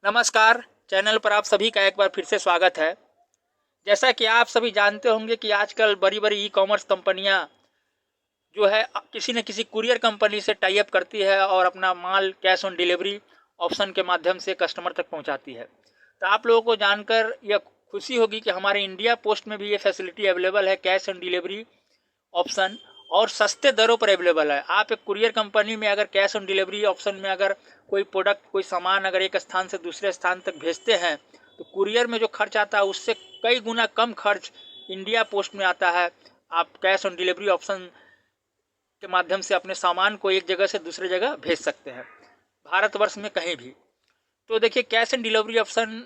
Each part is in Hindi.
नमस्कार। चैनल पर आप सभी का एक बार फिर से स्वागत है। जैसा कि आप सभी जानते होंगे कि आजकल बड़ी बड़ी ई कॉमर्स कंपनियां जो है किसी न किसी कुरियर कंपनी से टाई अप करती है और अपना माल कैश ऑन डिलीवरी ऑप्शन के माध्यम से कस्टमर तक पहुंचाती है। तो आप लोगों को जानकर यह खुशी होगी कि हमारे इंडिया पोस्ट में भी ये फैसिलिटी अवेलेबल है, कैश ऑन डिलीवरी ऑप्शन, और सस्ते दरों पर अवेलेबल है। आप एक कुरियर कंपनी में अगर कैश ऑन डिलीवरी ऑप्शन में अगर कोई प्रोडक्ट, कोई सामान अगर एक स्थान से दूसरे स्थान तक भेजते हैं तो कुरियर में जो खर्च आता है उससे कई गुना कम खर्च इंडिया पोस्ट में आता है। आप कैश ऑन डिलीवरी ऑप्शन के माध्यम से अपने सामान को एक जगह से दूसरे जगह भेज सकते हैं, भारतवर्ष में कहीं भी। तो देखिए, कैश ऑन डिलीवरी ऑप्शन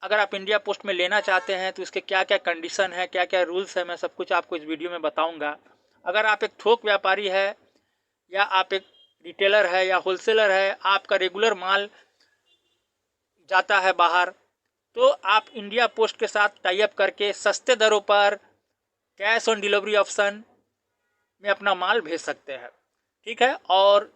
अगर आप इंडिया पोस्ट में लेना चाहते हैं तो इसके क्या क्या कंडीशन है, क्या क्या रूल्स है, मैं सब कुछ आपको इस वीडियो में बताऊंगा। अगर आप एक थोक व्यापारी है या आप एक रिटेलर है या होलसेलर है, आपका रेगुलर माल जाता है बाहर, तो आप इंडिया पोस्ट के साथ टाई अप करके सस्ते दरों पर कैश ऑन डिलीवरी ऑप्शन में अपना माल भेज सकते हैं। ठीक है। और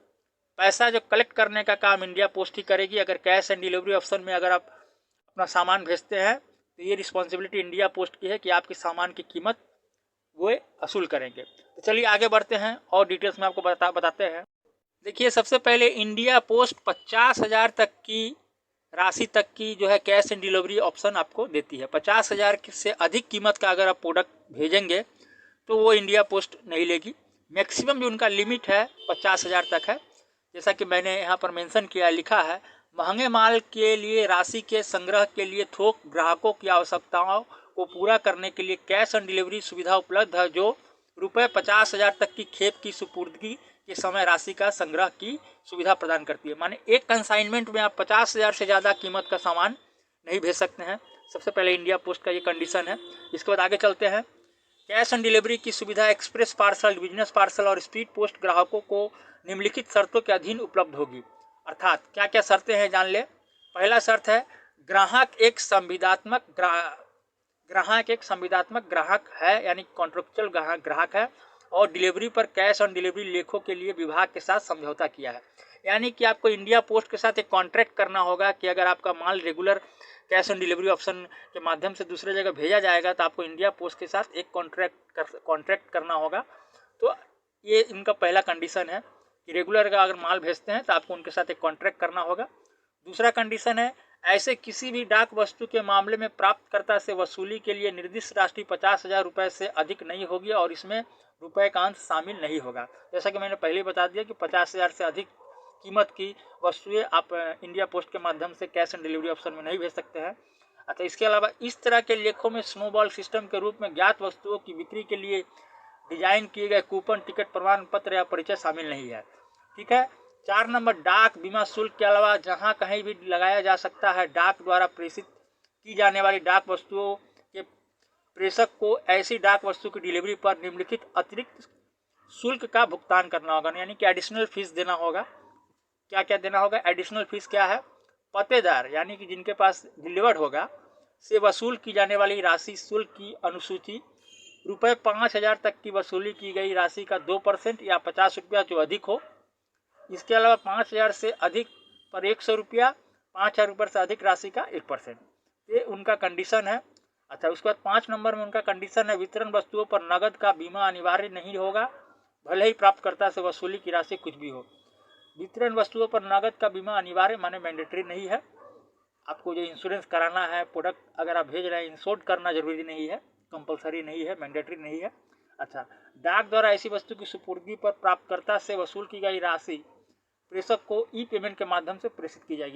पैसा जो कलेक्ट करने का काम इंडिया पोस्ट ही करेगी। अगर कैश ऑन डिलीवरी ऑप्शन में अगर आप अपना सामान भेजते हैं तो ये रिस्पॉन्सिबिलिटी इंडिया पोस्ट की है कि आपके सामान की कीमत वो असूल करेंगे। तो चलिए आगे बढ़ते हैं और डिटेल्स में आपको बताते हैं। देखिए, सबसे पहले इंडिया पोस्ट 50,000 तक की राशि तक की जो है कैश एंड डिलीवरी ऑप्शन आपको देती है। 50,000 से अधिक कीमत का अगर आप प्रोडक्ट भेजेंगे तो वो इंडिया पोस्ट नहीं लेगी। मैक्सिमम जो उनका लिमिट है 50,000 तक है। जैसा कि मैंने यहाँ पर मेंशन किया, लिखा है, महंगे माल के लिए राशि के संग्रह के लिए थोक ग्राहकों की आवश्यकताओं को पूरा करने के लिए कैश ऑन डिलीवरी सुविधा उपलब्ध है, जो ₹50,000 तक की खेप की सुपुर्दगी के समय राशि का संग्रह की सुविधा प्रदान करती है। माने एक कंसाइनमेंट में आप 50,000 से ज़्यादा कीमत का सामान नहीं भेज सकते हैं। सबसे पहले इंडिया पोस्ट का ये कंडीशन है। इसके बाद आगे चलते हैं। कैश ऑन डिलीवरी की सुविधा एक्सप्रेस पार्सल, बिजनेस पार्सल और स्पीड पोस्ट ग्राहकों को निम्नलिखित शर्तों के अधीन उपलब्ध होगी। अर्थात क्या क्या शर्तें हैं, जान ले। पहला शर्त है, ग्राहक एक संविदात्मक ग्राहक है, यानी कॉन्ट्रेक्चुअल ग्राहक है, और डिलीवरी पर कैश ऑन डिलीवरी लेखों के लिए विभाग के साथ समझौता किया है। यानी कि आपको इंडिया पोस्ट के साथ एक कॉन्ट्रैक्ट करना होगा कि अगर आपका माल regular cash on delivery option के माध्यम से दूसरे जगह भेजा जाएगा तो आपको इंडिया पोस्ट के साथ एक कॉन्ट्रैक्ट करना होगा। तो ये इनका पहला कंडीशन है कि रेगुलर का अगर माल भेजते हैं तो आपको उनके साथ एक कॉन्ट्रैक्ट करना होगा। दूसरा कंडीशन है, ऐसे किसी भी डाक वस्तु के मामले में प्राप्तकर्ता से वसूली के लिए निर्दिष्ट राशि 50,000 रुपये से अधिक नहीं होगी और इसमें रुपए का अंश शामिल नहीं होगा। जैसा कि मैंने पहले बता दिया कि 50,000 से अधिक कीमत की वस्तुएं आप इंडिया पोस्ट के माध्यम से कैश ऑन डिलीवरी ऑप्शन में नहीं भेज सकते हैं। अच्छा, इसके अलावा इस तरह के लेखों में स्नोबॉल सिस्टम के रूप में ज्ञात वस्तुओं की बिक्री के लिए डिजाइन किए गए कूपन, टिकट, प्रमाण पत्र या परिचय शामिल नहीं है। ठीक है। 4 नंबर, डाक बीमा शुल्क के अलावा जहां कहीं भी लगाया जा सकता है, डाक द्वारा प्रेषित की जाने वाली डाक वस्तुओं के प्रेषक को ऐसी डाक वस्तु की डिलीवरी पर निम्नलिखित अतिरिक्त शुल्क का भुगतान करना होगा, यानी कि एडिशनल फीस देना होगा। क्या क्या देना होगा? एडिशनल फीस क्या है? पतेदार, यानी कि जिनके पास डिलीवर्ड होगा, से वसूल की जाने वाली राशि शुल्क की अनुसूची, ₹5,000 तक की वसूली की गई राशि का 2% या ₹50 जो अधिक हो। इसके अलावा 5,000 से अधिक पर ₹100, ₹5,000 से अधिक राशि का 1%। ये उनका कंडीशन है। अच्छा, उसके बाद 5 नंबर में उनका कंडीशन है, वितरण वस्तुओं पर नगद का बीमा अनिवार्य नहीं होगा, भले ही प्राप्तकर्ता से वसूली की राशि कुछ भी हो। वितरण वस्तुओं पर नगद का बीमा अनिवार्य माने मैंडेटरी नहीं है। आपको जो इंश्योरेंस कराना है, प्रोडक्ट अगर आप भेज रहे हैं, इंश्योर्ड करना जरूरी नहीं है, कंपलसरी नहीं है, मैंडेटरी नहीं है। अच्छा, डाक द्वारा ऐसी वस्तु की सुपुर्दगी पर प्राप्तकर्ता से वसूल की गई राशि प्रेषक को ई पेमेंट के माध्यम से प्रेषित की जाएगी।